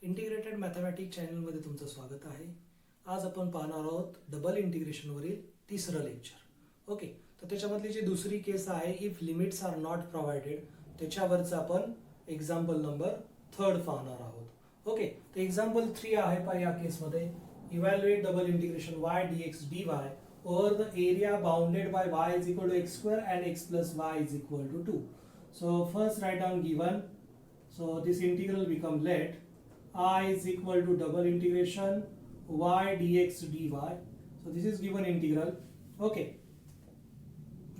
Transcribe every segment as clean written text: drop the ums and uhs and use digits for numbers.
Integrated mathematics चॅनलमध्ये तुमचं स्वागत आहे. आज आपण पाहणार आहोत डबल इंटिग्रेशनवरील तिसरं लेक्चर. ओके, तर त्याच्यामधली जी दुसरी केस आहे if limits are not provided, त्याच्यावरचं आपण एक्झाम्पल नंबर 3 पाहणार आहोत. ओके, तर एक्झाम्पल 3 आहे पहा या केसमध्ये. Evaluate double integration y dx dy over the area bounded by y is equal to x square and x plus y is equal to 2. So first write down given. So this integral become let I is equal to double integration y dx dy. So this is given integral. Okay,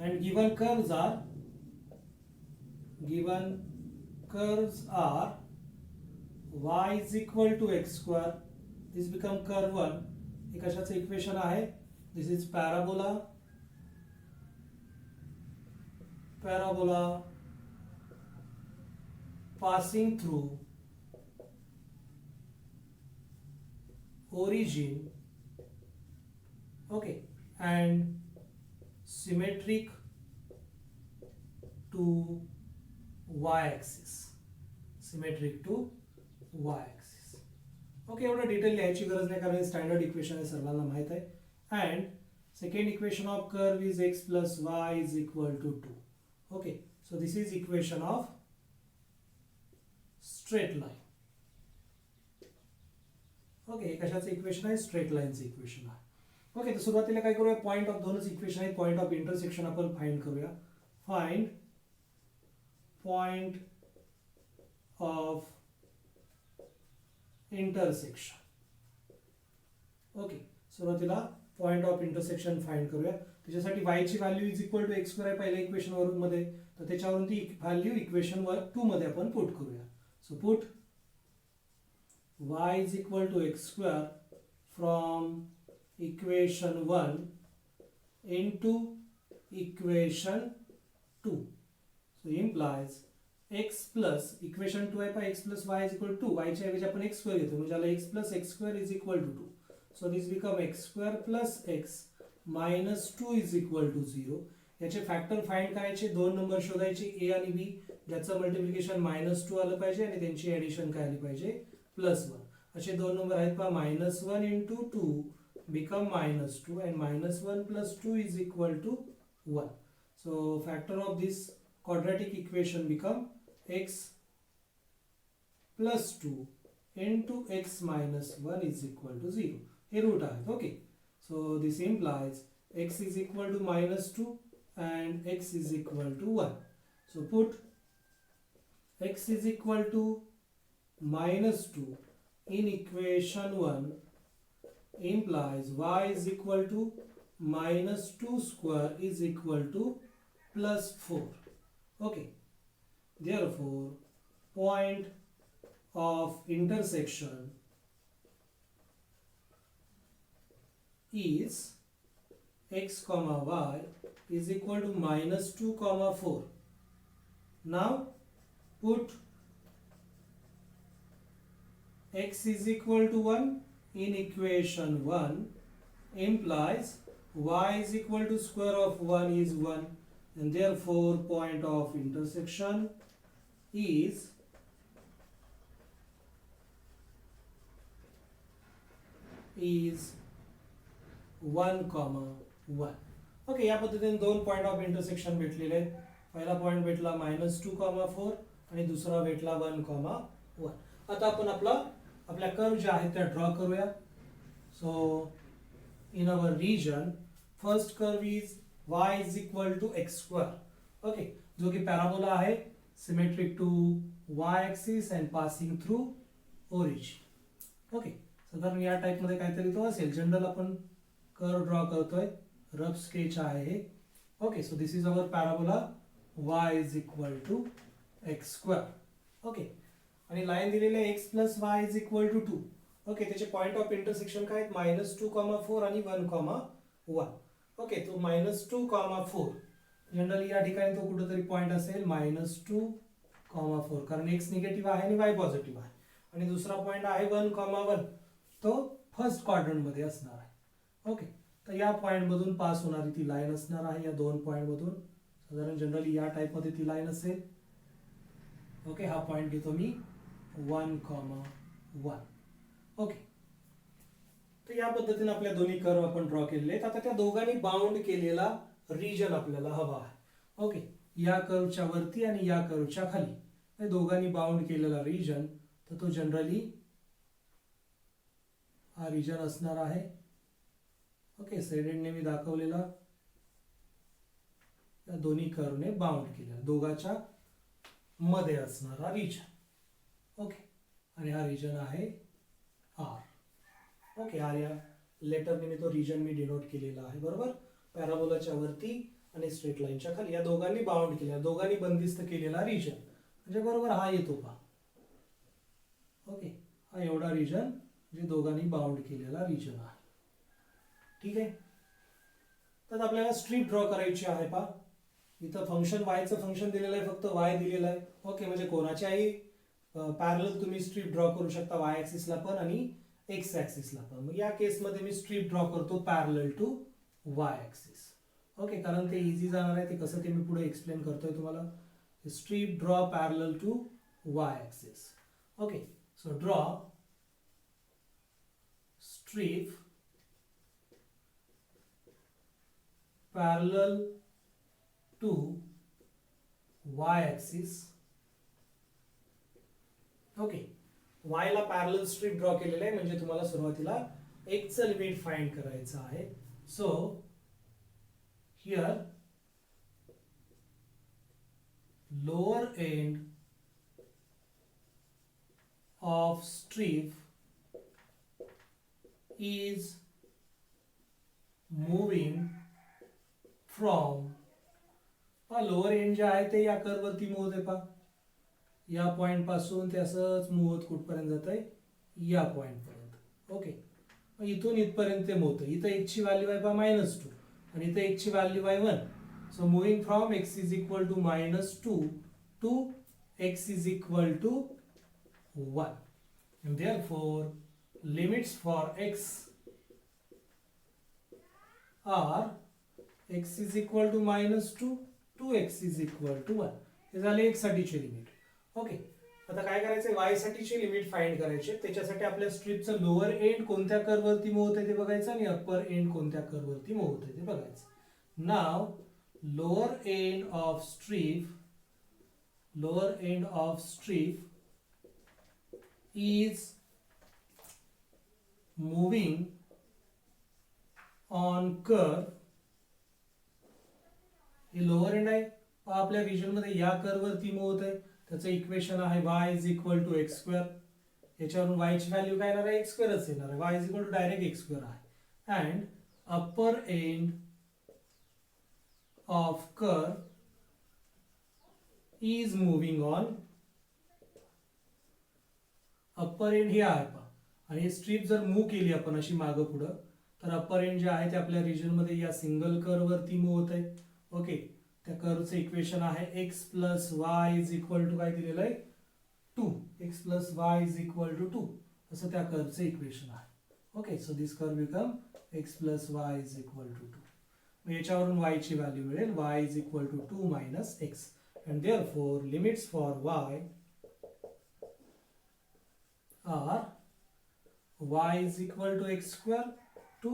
and given curves are y is equal to x square. This become curve 1. हे कशाचं equation आहे? This is parabola passing through origin, okay, and symmetric to y-axis. Okay, एवढं detail लिहायची गरज नाही कारण standard equation आहे, सर्वांना माहित आहे. And second equation of curve is x plus y is equal to 2. Okay, so this is equation of straight line. Okay, कशाचं इक्वेशन आहे? स्ट्रेट लाईनचं इक्वेशन आहे. ओके, तर सुरुवातीला काय करूया? पॉइंट ऑफ दोनच इक्वेशन आहेत, पॉइंट ऑफ इंटरसेक्शन आपण फाइंड करूया. Find point of intersection. Okay, सुरुवातीला पॉइंट ऑफ इंटरसेक्शन फाइंड करूया. त्याच्यासाठी y ची value is equal to x square आहे पहिल्या इक्वेशन वरून मध्ये, तर त्याच्यावरून ती व्हॅल्यू इक्वेशन वर 2 मध्ये आपण पुट करूया. So put y is equal to x square from equation 1 into equation 2. So implies x plus equation 2 आहे, x plus y is equal to 2. y च्या ऐवजी आपण x square घेतो, म्हणजे आला x plus x square is equal to 2. So this become x square plus x minus 2 is equal to 0. याचे factor find करायचे, दोन नंबर शोधायचे a आणि b, ज्याचं मल्टिप्लिकेशन -2 आलं पाहिजे आणि त्यांची ऍडिशन काय आली पाहिजे? +1. असे दोन नंबर आहेत पहा. -1 into 2 become -2 and -1 plus 2 is equal to 1. So factor of this quadratic equation become x plus 2 into x minus 1 is equal to 0. हे रूट आहेत. Okay, so this implies x is equal to -2 and x is equal to 1. So put x is equal to -2 in equation 1 implies y is equal to -2 square is equal to +4. Okay, therefore point of intersection is x comma y is equal to -2 comma 4. Now put x is equal to 1 in equation 1 implies y is equal to square of 1 is 1, and therefore point of intersection is is 1 comma 1. ओके, या पद्धतीने दोन point of intersection भेटलेले आहेत. पहिला point भेटला -2 comma 4 आणि दुसरा भेटला 1 comma 1. आता आपण आपल्या कर्व ज्या आहेत त्या ड्रॉ करूया. So in our region first curve is y is equal to x square. Okay, जो की पॅराबोला आहे, symmetric to y axis and passing through origin. Okay, साधारण या टाइप मध्ये काहीतरी तो असेल. जनरल आपण कर्व ड्रॉ करतोय, रफ स्केच आहे हे. Okay, so this is our parabola y is equal to x square. Okay, आणि लाईन दिलेली आहे x plus y is equal to 2. Okay, त्याचे पॉइंट ऑफ इंटरसेक्शन काय आहेत? -2 comma 4 आणि 1 comma 1. ओके, तो -2 comma 4 जनरली या ठिकाणी तो कुठेतरी पॉइंट असेल -2 comma 4, कारण x निगेटिव्ह आहे आणि y पॉझिटिव्ह आहे. आणि दुसरा पॉइंट आहे 1 comma 1, तो फर्स्ट क्वाड्रंट मध्ये असणार आहे. ओके, तर या पॉइंट मधून पास होणारी ती लाईन असणार आहे, या दोन पॉइंट मधून. साधारण जनरली या टाइप मध्ये ती लाईन असेल. ओके, हा पॉइंट घेतो मी 1, 1. ओके, तर या पद्धतीने आपल्या दोन्ही कर्व आपण ड्रॉ केलेले आहेत. आता त्या दोघांनी बाउंड केलेला रिजन आपल्याला हवा आहे. ओके, या कर्वच्या वरती आणि या कर्वच्या खाली या दोघांनी बाउंड केलेला रिजन, तर तो जनरली हा रिजन असणार आहे. ओके, शेडेडने मी दाखवलेला या दोन्ही कर्वने बाउंड केलेला दोघांच्या मध्ये असणारा रिजन. ओके, आणि हा रिजन आहे आर. ओके, आर या लेटरने मी तो रिजन मी डिनोट केलेला आहे. बरोबर, पॅराबोलाच्या वरती आणि स्ट्रेट लाईनच्या खाली या दोघांनी बाउंड केलेला, दोघांनी बंदिस्त केलेला रिजन म्हणजे बरोबर हा येतो पहा. ओके, हा एवढा रिजन जे दोघांनी बाउंड केलेला रिजन आहे. ठीक आहे, तर आपल्याला स्ट्रीप ड्रॉ करायची आहे पहा. इथं फंक्शन वायचं फंक्शन दिलेलं आहे, फक्त वाय दिलेलं आहे. ओके, म्हणजे कोणाच्याही पॅरलल तुम्ही स्ट्रीप ड्रॉ करू शकता, वाय ऍक्सिसला पण आणि एक्स ऍक्सिसला पण. मग या केसमध्ये मी स्ट्रीप ड्रॉ करतो parallel to y axis. Okay, कारण ते इझी जाणार आहे, ते कसं ते मी पुढे एक्सप्लेन करतोय तुम्हाला. Strip draw parallel to y axis. Okay, so draw strip parallel to y-axis. Okay, y ला पॅरलल स्ट्रीप ड्रॉ केलेलं आहे, म्हणजे तुम्हाला सुरुवातीला x चं लिमिट फाइंड करायचं आहे. So here lower end of strip is moving from, lower end जे आहे ते या कर्व वरती मूव होते पहा. या पॉइंट पासून ते असंच मूव होत कुठपर्यंत जात आहे, या पॉइंट पर्यंत. ओके, इथून इथपर्यंत ते मूव होतं. इथं x ची व्हॅल्यू आहे पहा -2 आणि इथं x ची व्हॅल्यू आहे 1. So moving from x is equal to -2 to x is equal to 1. And therefore limits for x are x is equal to -2 to x is equal to 1. हे झाले x साठीचे limit. Okay, आता काय करायचं, y साठीचे limit find करायचे. त्याच्यासाठी आपल्या स्ट्रीपचं लोअर एंड कोणत्या कर्व वरती मूव होते ते बघायचं आणि अप्पर एंड कोणत्या कर्व वरती मूव होते ते बघायचं. नाव lower end of strip is moving on curve. हे लोअर एंड आहे आपल्या रिजन मध्ये, या कर्व वरती मूव होत आहे. त्याचं इक्वेशन आहे y is equal to x square. याच्यावरून y ची व्हॅल्यू काय येणार आहे, एक्स स्क्वेअरच येणार आहे. y is equal to direct x square आहे. And upper end of curve is moving on, upper end हे आहे पहा. आणि स्ट्रीप जर मूव्ह केली आपण अशी मागं पुढं, तर अप्पर एंड जे आहे ते आपल्या रिजन मध्ये या सिंगल कर्व वरती मूव्ह होत आहे. ओके, त्या कर्वचं इक्वेशन आहे x plus y is equal to काय दिलेलं आहे 2. x plus y is equal to 2 असं त्या कर्वचं इक्वेशन आहे. Okay, so this curve become x plus y is equal to 2. मग याच्यावरून y ची व्हॅल्यू मिळेल y is equal to 2 minus x. And therefore limits for y are y is equal to x square to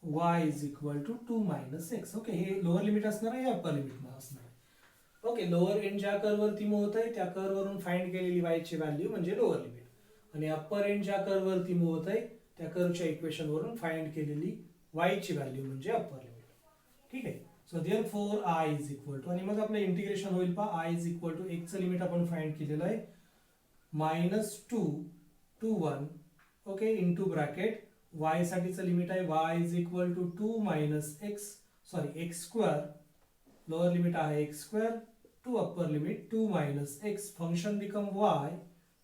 y is equal to 2 minus x. Okay, हे lower limit असणार आहे, upper limit असणार आहे. Okay, lower end ज्या curve वरती move होत आहे त्या कर्व वरून फाइंड केलेली y ची व्हॅल्यू म्हणजे लोअर लिमिट, आणि अप्पर एंड ज्या कर्व वरती मूव्ह होत आहे त्या कर्वच्या इक्वेशन वरून फाइंड केलेली y ची व्हॅल्यू म्हणजे अप्पर लिमिट. ठीक आहे, so therefore i is equal to, आणि मग आपलं इंटिग्रेशन होईल पहा. i is equal to x चं लिमिट आपण फाइंड केलेलं आहे -2 to 1. Okay, into bracket y साठीचं लिमिट आहे y is equal to 2 minus x square. Lower limit आहे x square two upper limit 2 minus x. Function become y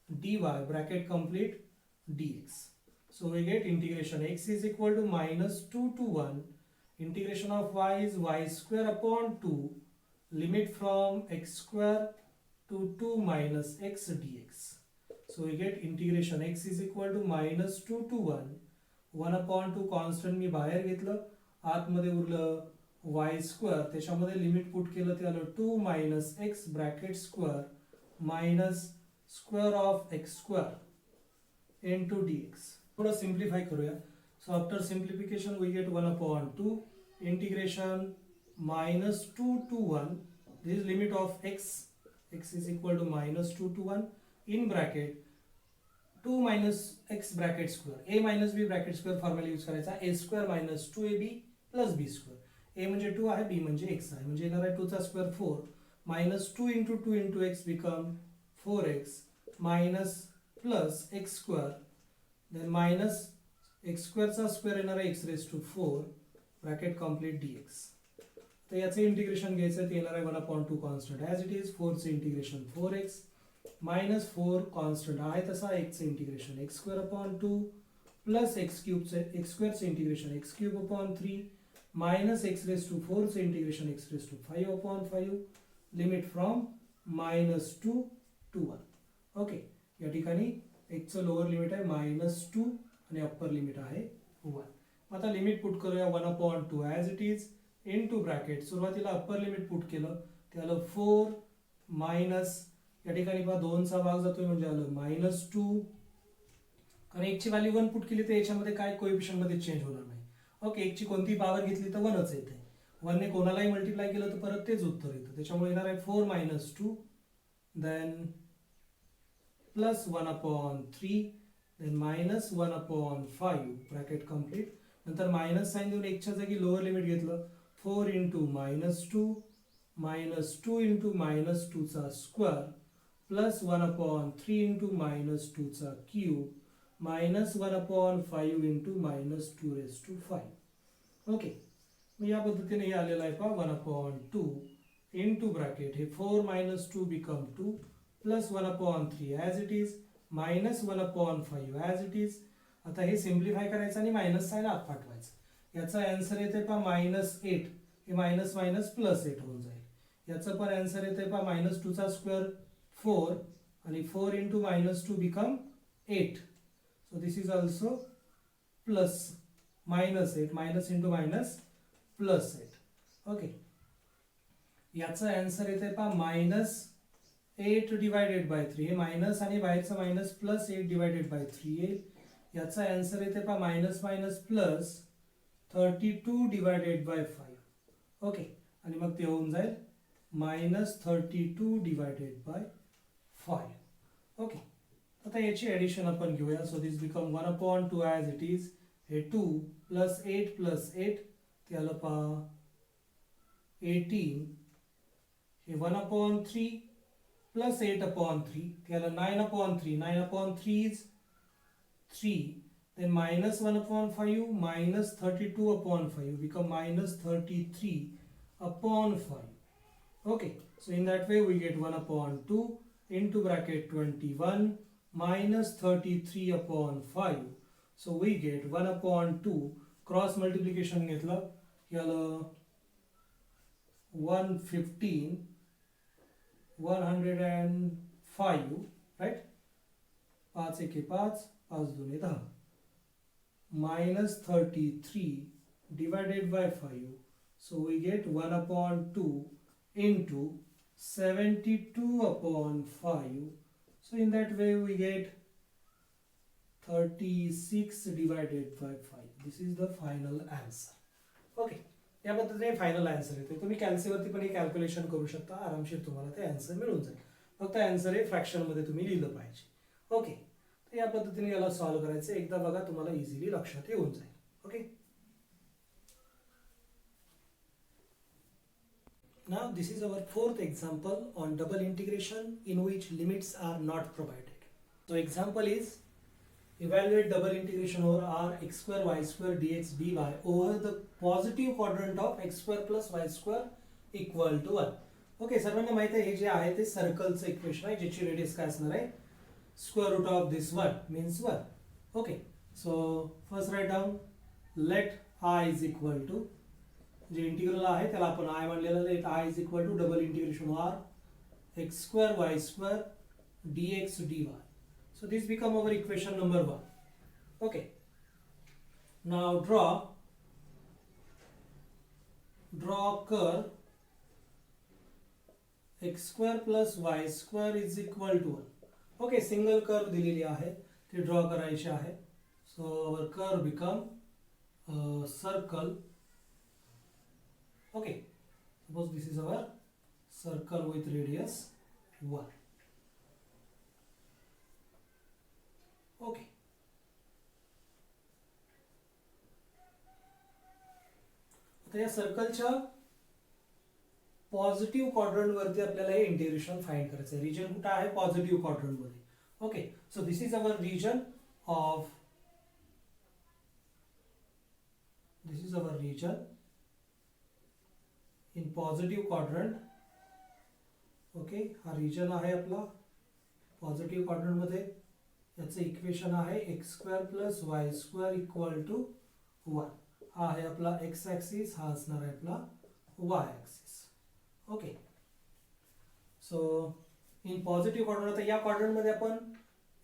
dy bracket complete dx. So we get integration x is equal to -2 to 1. Integration of y is y square upon 2. Limit from x square to 2 minus x dx. So we get integration x is equal to -2 to 1. 1 upon 2 constant मी बाहेर घेतलं, आतमध्ये उरलं y square. त्याच्यामध्ये limit put केलं ते आलं 2 minus x bracket square minus square of x square into dx. थोडं सिम्प्लिफाय करूया. So after simplification we get 1/2 integration -2 to 1. This is limit of x. X is equal to -2 to 1 in bracket 2 minus x bracket square. A minus b bracket square formula use करायचा. a square minus 2ab plus b square. a म्हणजे 2 आहे, b म्हणजे x आहे. म्हणजे येणार आहे 2 चा square 4 minus 2 into 2 into x become 4x minus plus x square, then minus x square चा स्क्वेअर येणार आहे x raised to 4 bracket complete dx. तर याचे इंटिग्रेशन घ्यायचं ते येणार आहे 1/2 कॉन्स्टंट ॲज इट इज. 4 चे इंटिग्रेशन 4x मायनस 4 कॉन्स्टंट आहे तसा x चे integration x square upon 2 plus x cube चे x स्क्वेअर चे integration x cube upon 3 minus x raise to 4 चे integration x raise to 5 upon 5 limit from -2 to 1. ओके, या ठिकाणी x चं लोअर लिमिट आहे -2 आणि अप्पर लिमिट आहे 1. आता लिमिट पुट करूया 1/2 as it is into bracket. सुरुवातीला अप्पर लिमिट पुट केलं ते आलं 4 मायनस या ठिकाणी पहा 2 चा भाग जातोय म्हणजे आलं -2. कारण x ची व्हॅल्यू 1 पुट केली तर याच्यामध्ये काय कोएफिशियंट मध्ये चेंज होणार नाही. ओके, x ची कोणती पॉवर घेतली तर 1च येते. 1 ने कोणालाही मल्टिप्लाय केलं तर परत तेच उत्तर येतं. त्याच्यामुळे येणार आहे 4 - 2 then plus 1/3 then minus 1/5 bracket complete. नंतर मायनस साइन देऊन x च्या जागी लोअर लिमिट घेतलं 4 into -2 -2 into -2 चा स्क्वेअर प्लस 1/3 into -2 चा cube minus 1/5 into -2 raised to 5. Okay, मग या पद्धतीने हे आलेलं आहे पहा 1/2 into ब्रॅकेट हे 4 - 2 become 2 plus 1/3 as it is minus 1/5 as it is. आता हे सिम्प्लिफाय करायचं आणि मायनस साइन आत पाठवायचं. याचा आन्सर येते पहा -8. हे मायनस मायनस प्लस 8 होऊन जाईल. याचं पण आन्सर येते पहा -2 चा स्क्वेअर 4 आणि 4 into -2 become 8. So this is also plus -8 minus into minus plus 8. Okay, याचा आन्सर येते पहा -8 divided by 3. हे मायनस आणि बाहेरचं मायनस प्लस 8 divided by 3 येईल. याचा आन्सर येते पहा minus minus plus 32 divided by 5. Okay, आणि मग ते होऊन जाईल -32 divided by 5. ओके, आता याची ॲडिशन आपण घेऊया. So this become 1/2 as it is. हे 2 प्लस 8 प्लस 8 ते आलं पहा 18. हे 1/3 प्लस 8/3 ते आलं 9/3. 9/3 is 3. Then minus 1/5 minus 32/5 become -33/5. Okay, so in that way we get 1/2 into bracket 21 minus 33/5. So we get 1/2 cross multiplication घेतलं याला 115 105 right. 5 1 5 5 2 10 minus 33 divided by 5. So we get 1/2 into 72/5. So in that way we get 36 divided by 5. This is the final answer. Okay, या पद्धतीने final answer येते. तुम्ही कॅल्सीवरती पण हे calculation करू शकता. आरामशीर तुम्हाला ते आन्सर मिळून जाईल. फक्त आन्सर हे फ्रॅक्शन मध्ये तुम्ही लिहिलं पाहिजे. ओके, तर या पद्धतीने याला सॉल्व्ह करायचं. एकदा बघा तुम्हाला इझिली लक्षात येऊन जाईल. Okay, now this is our fourth example on double integration in which limits are not provided. So example is evaluate double integration over r x square y square dx dy over the positive quadrant of x square plus y square equal to 1. Okay, सर्वांना माहित आहे हे जे आहे ते सर्कलचं equation आहे ज्याची radius काय असणार आहे square root of this 1 means 1. Okay, so first write down let I is equal to जे इंटिग्रल आहे त्याला आपण I म्हणलेलं let I is equal to double integration r x square y square dx dy. So this become our equation number 1. Okay, now draw curve x square plus y square is equal to 1. Okay, single curve दिलेली आहे. ते draw करायचे आहे. So our curve become circle. Okay, suppose this is our circle with radius 1. Okay, आता या सर्कलच्या positive quadrant वरती आपल्याला हे इंटिग्रेशन फाइंड करायचं आहे. रिजन कुठे आहे? पॉझिटिव्ह क्वाड्रंट मध्ये. Okay, so this is our region of in positive quadrant. Okay, हा रिजन आहे आपला पॉझिटिव्ह क्वाड्रंट मध्ये. याचं इक्वेशन आहे x² + y² = 1. हा आहे आपला x ॲक्सिस, हा असणार आहे आपला y axis. Okay, so in positive quadrant, आता या क्वाड्रंट मध्ये आपण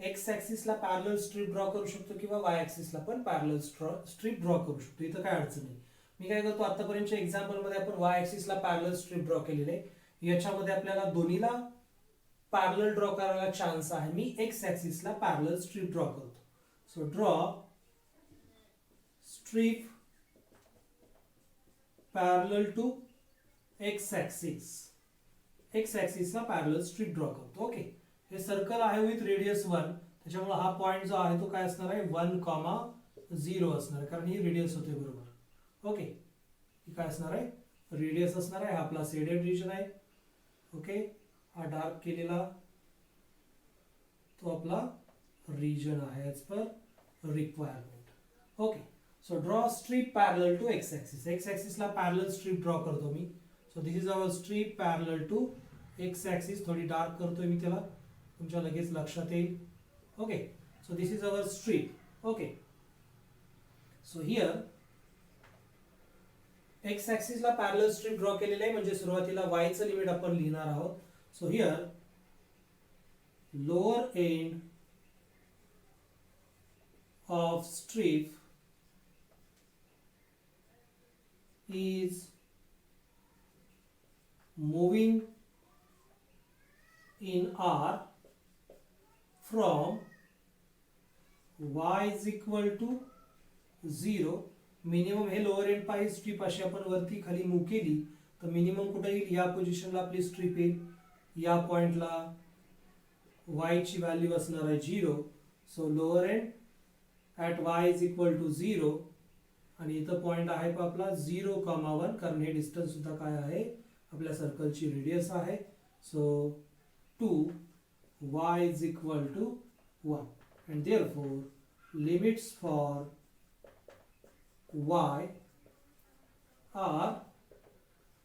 x ॲक्सिसला पॅरलल स्ट्रीप ड्रॉ करू शकतो किंवा y ॲक्सिसला पण पॅरलल स्ट्रीप ड्रॉ करू शकतो. इथं काय अडचण नाही. मी काय करतो, आतापर्यंतच्या एक्झाम्पल मध्ये आपण y ॲक्सिसला पॅरलल स्ट्रीप ड्रॉ केलेले आहे. याच्यामध्ये आपल्याला दोन्हीला पॅरलल ड्रॉ करायला चान्स आहे. मी x ॲक्सिसला पॅरलल स्ट्रीप ड्रॉ करतो. So draw strip parallel to x axis. x ॲक्सिसला पॅरलल स्ट्रीप ड्रॉ करतो. ओके, हे सर्कल आहे विथ रेडियस 1, त्याच्यामुळे हा पॉइंट जो आहे तो काय असणार आहे? 1,0 असणार आहे, कारण ही रेडियस होते बरोबर. ओके, ही काय असणार आहे? रेडियस असणार आहे. हा आपला शेडेड रिजन आहे. ओके, हा डार्क केलेला तो आपला रिजन आहे as per requirement. Okay, so draw strip parallel to x axis. x ॲक्सिसला पॅरलल स्ट्रीप ड्रॉ करतो मी. So this is our strip parallel to x axis. थोडी डार्क करतोय मी त्याला, तुमच्या लगेच लक्षात येईल. Okay, so this is our strip. Okay, so here x ॲक्सिसला पॅरलल स्ट्रीप ड्रॉ केलेले आहे, म्हणजे सुरुवातीला y चं लिमिट आपण लिहिणार आहोत. So here lower end of strip is moving in R from y is equal to 0. Minimum हे लोअर एंड पाय स्ट्रीप अशी आपण वरती खाली मूव केली तर मिनिमम कुठे येईल? या पोझिशनला आपली स्ट्रीप येईल. या पॉइंटला y ची व्हॅल्यू असणार आहे 0. So lower end at y is equal to 0. आणि इथं पॉइंट आहे आपला 0,1, कारण हे डिस्टन्स सुद्धा काय आहे? आपल्या सर्कलची रेडियस आहे. So 2y is equal to 1 and therefore limits for y are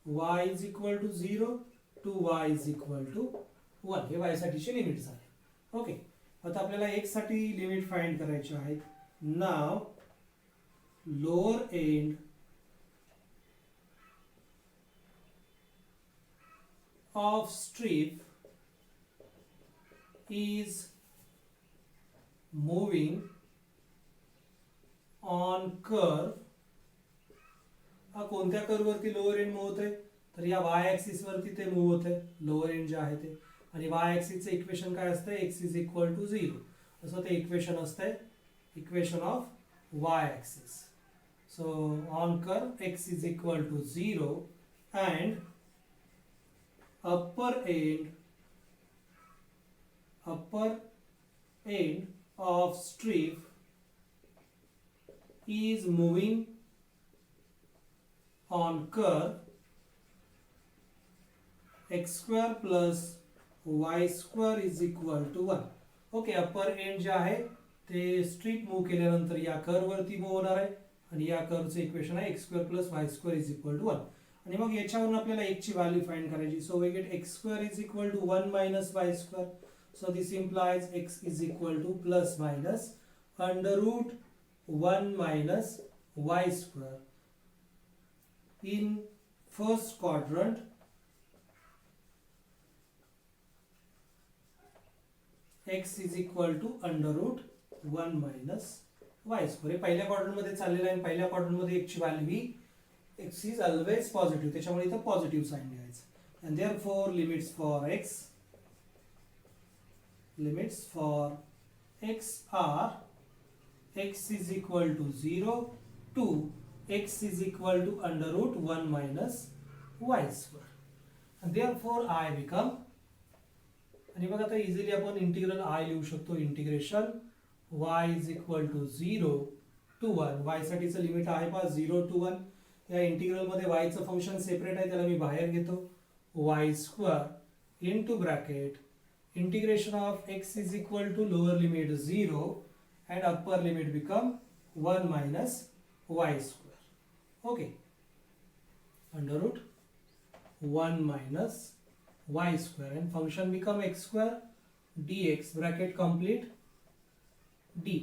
y is equal to 0 to y is equal to 1. हे y साठीचे लिमिट्स आहे. ओके, आता आपल्याला x साठी लिमिट फाइंड करायचे आहेत. नाव lower end of strip is moving on curve. हा कोणत्या कर्व वरती लोअर एंड मूव्ह होते? तर या y ॲक्सिस वरती ते मूव्ह होते, लोअर एंड जे आहे ते. आणि y ॲक्सिसचे इक्वेशन काय असते? x इज इक्वल टू 0 असं ते इक्वेशन असते, equation of y axis. So on curve x is equal to 0 and upper end of strip is moving on curve x² plus y² is equal to 1. Okay, upper end जे आहे ते strip move केल्यानंतर या curve वरती move होणार आहे आणि या कर्वचं इक्वेशन आहे x² plus y² is equal to 1. आणि मग याच्यावरून आपल्याला x ची व्हॅल्यू फाइंड करायची. So we get x² is equal to 1 minus y². So this implies x is equal to plus minus under root 1 minus y². In first quadrant x is equal to under root 1 minus y². हे पहिल्या quadrant मध्ये चाललेलं आहे. पहिल्या quadrant मध्ये x ची value he x is always positive, त्याच्यामुळे इथं पॉझिटिव्ह साइन द्यायचं. and therefore limits for x are x is equal to 0 to x is equal to under root 1 minus y square. And therefore I become, आणि बघा आता easily आपण integral I लिहू शकतो, integration y is equal to 0 to 1. y साठीचं limit आहे पहा 0 to 1. या इंटिग्रल मध्ये y चं फंक्शन सेपरेट आहे, त्याला मी बाहेर घेतो. y square into bracket integration of x is equal to lower limit 0 and upper limit become 1 minus y square. Okay, under root 1 minus y square and function become x square dx bracket complete dy.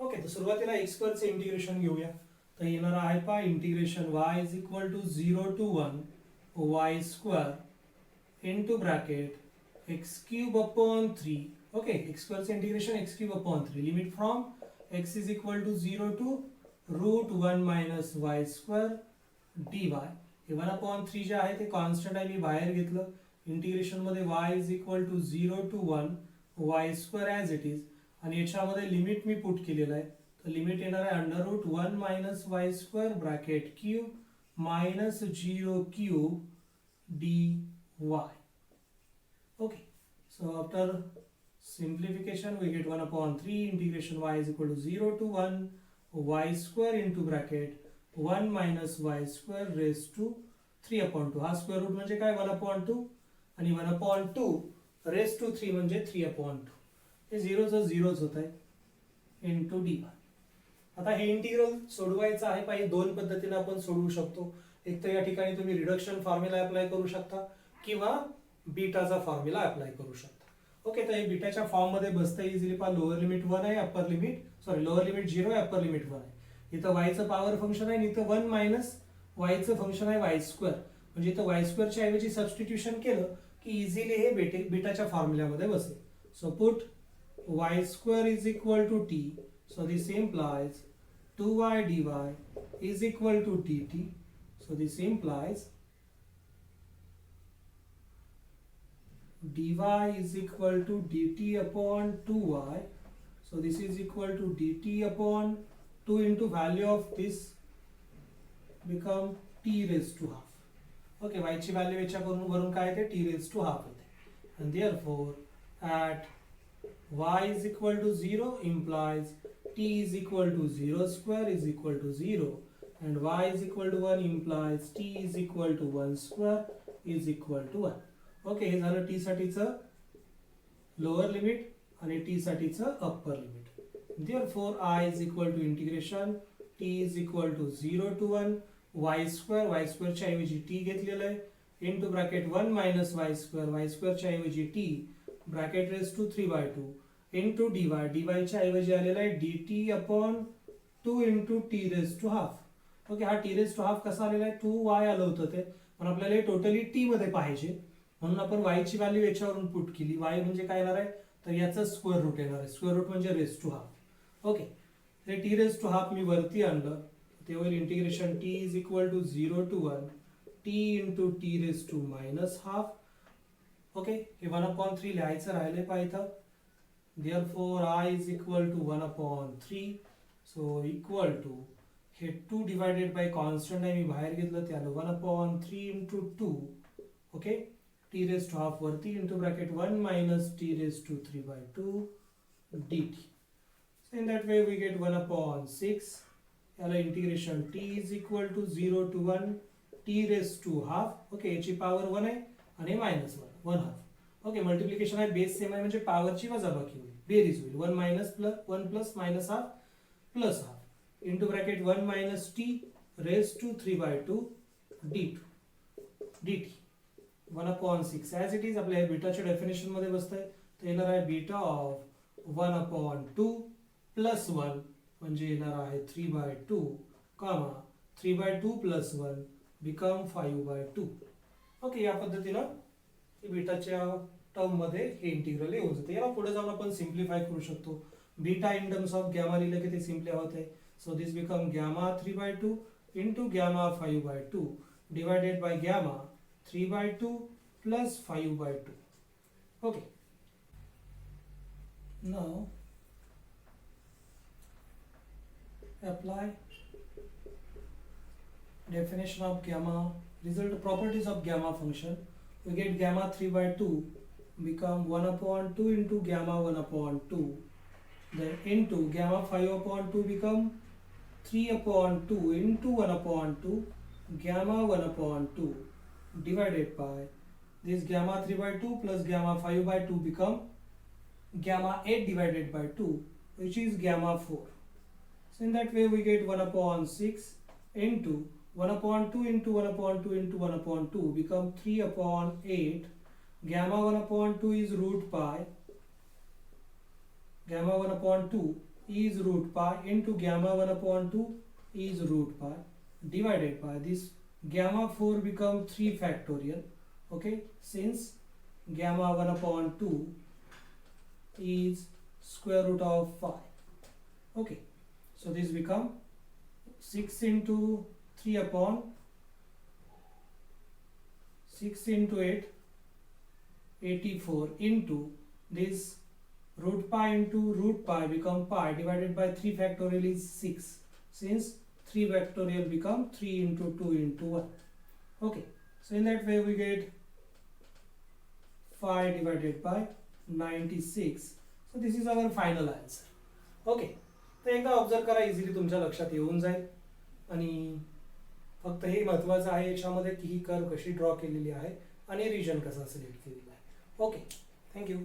Okay, तो सुरुवातीला x square चे integration घेऊया. तर येणार आहे पहा integration y is equal to 0 to 1 y square into bracket x cube upon 3. Okay, x square say integration x cube upon 3. Limit from x is equal to 0 to root 1 minus y square dy. हे 1 upon 3 जे आहे ते constant आहे, मी बाहेर घेतलं. Integration मध्ये y is equal to 0 to 1 y square as it is. आणि याच्यामध्ये लिमिट मी पुट केलेलं आहे. तर लिमिट येणार आहे under root 1 minus y square bracket cube minus 0 cube dy. Okay, so after simplification we get 1 upon 3 integration y is equal to 0 to 1 y square into bracket 1 minus y square raised to 3 upon 2. हा square root म्हणजे काय 1 upon 2 आणि 1 upon 2 raised to 3 म्हणजे 3 upon 2. हे 0चं 0च होत आहे into dy. आता हे इंटिग्रल सोडवायचं आहे पाहिजे, दोन पद्धतीने आपण सोडवू शकतो. एक तर या ठिकाणी तुम्ही रिडक्शन फॉर्म्युला अप्लाय करू शकता किंवा बीटाचा फॉर्म्युला अप्लाय करू शकता. ओके, तर हे बीटाच्या फॉर्म मध्ये बसतं इझिली पहा. लोअर लिमिट 1 आहे, अप्पर लिमिट लोअर लिमिट 0 आहे, अप्पर लिमिट 1 आहे. इथं y चं पॉवर फंक्शन आहे आणि इथं 1 मायनस y चं फंक्शन आहे y स्क्वेअर. म्हणजे इथं y स्क्वेअरच्या ऐवजी सबस्टिट्यूशन केलं की इझिली हे बीटाच्या फॉर्म्युल्यामध्ये बसेल. So put y square is equal to t. So this implies 2y dy is equal to dt. So this implies dy is equal to dt upon 2y. So this is equal to dt upon 2 into value of this become t raised to half. Okay, y ची value याच्यावरून काय येते t raised to half येते. And therefore at y is equal to 0 implies t is equal to 0 square is equal to 0 and y is equal to 1 implies t is equal to 1 square is equal to 1. ओके, हे झालं t साठीचं lower limit आणि t साठीचं upper limit. therefore I is equal to integration t is equal to 0 to 1 y square च्या ऐवजी t घेतलेलं आहे into bracket 1 minus y square च्या ऐवजी t bracket raised to 3/2 into dy च्या ऐवजी आलेला आहे dt upon 2 into t raised to half. Okay, हा t raised to half कसा आलेला आहे 2y आलं होतं ते, पण आपल्याला टोटली t मध्ये पाहिजे म्हणून आपण y ची व्हॅल्यू याच्यावरून पुट केली. y म्हणजे काय येणार आहे तर याचं स्क्वेअर रूट येणार आहे. स्क्वेअर रूट म्हणजे रेस टू हाफ. ओके, हे t रेस टू हाफ मी वरती आणलं, ते होईल integration t is equal to 0 to 1 t into t raise to minus half. Okay, हे 1 अपॉन 3 लिहायचं राहिले पाहिजे. therefore I is equal to 1 upon 3. so equal to हे 2 डिवायडेड बाय कॉन्स्टंट आहे, मी बाहेर घेतलं त्याला 1 upon 3 into 2. Okay, t raised to half वरती into bracket 1 minus t raised to 3/2 dt. So in that way we get 1 upon 6. याला integration t is equal to 0 to 1 t raised to half. Okay, याची power 1 आहे आणि minus 1 half. Okay, multiplication आहे, base same आहे म्हणजे पॉवरची वजाबाकी होईल, बेरीज होईल. 1 minus plus 1 plus minus half plus half into bracket 1 minus t raised to 3/2 dt. 1 upon 6 as it is. आपल्या बीटाच्या डेफिनेशन मध्ये बसतंय, तर येणार आहे बीटा ऑफ 1 upon 2 प्लस 1 म्हणजे येणार आहे 3/2 कॉमा 3/2 प्लस 1 बिकम 5/2. ओके, या पद्धतीनं बीटाच्या टर्म मध्ये हे इंटिग्रल येऊन जाते. याला पुढे जाऊन आपण सिम्प्लिफाय करू शकतो. Beta in terms of gamma लिहिलं की ते सिम्प्लिफाय होते. So this become gamma 3/2 into gamma 5/2 divided by gamma 3/2 plus 5/2. Okay. Now apply definition of gamma, result properties of gamma function. We get gamma 3 by 2 become 1 upon 2 into gamma 1 upon 2, then into gamma 5 upon 2 become 3 upon 2 into 1 upon 2 gamma 1 upon 2 divided by this gamma 3 by 2 plus gamma 5 by 2 become gamma 8 divided by 2, which is gamma 4. So in that way we get 1 upon 6 into 1 upon 2 into 1 upon 2 into 1 upon 2 become 3 upon 8. Gamma 1 upon 2 is root pi. Gamma 1 upon 2 is root pi into gamma 1 upon 2 is root pi divided by this gamma 4 become 3 factorial. Okay, since gamma 1 upon 2 is square root of 5. Okay, so this become 6 into 3 upon 6 into 8, 84 into this root pi into root pi become pi divided by 3 factorial is 6, since 3 factorial become 3 into 2 into 1. Okay, so in that way we get 5 divided by 96. So this is our final answer. Okay, तर एकदा observe करा, easily तुमच्या लक्षात येऊन जाईल. आणि फक्त हे महत्त्वाचं आहे याच्यामध्ये की ही कर्व कशी ड्रॉ केलेली आहे आणि रिजन कसा सिलेक्ट केलेला आहे. Okay, thank you.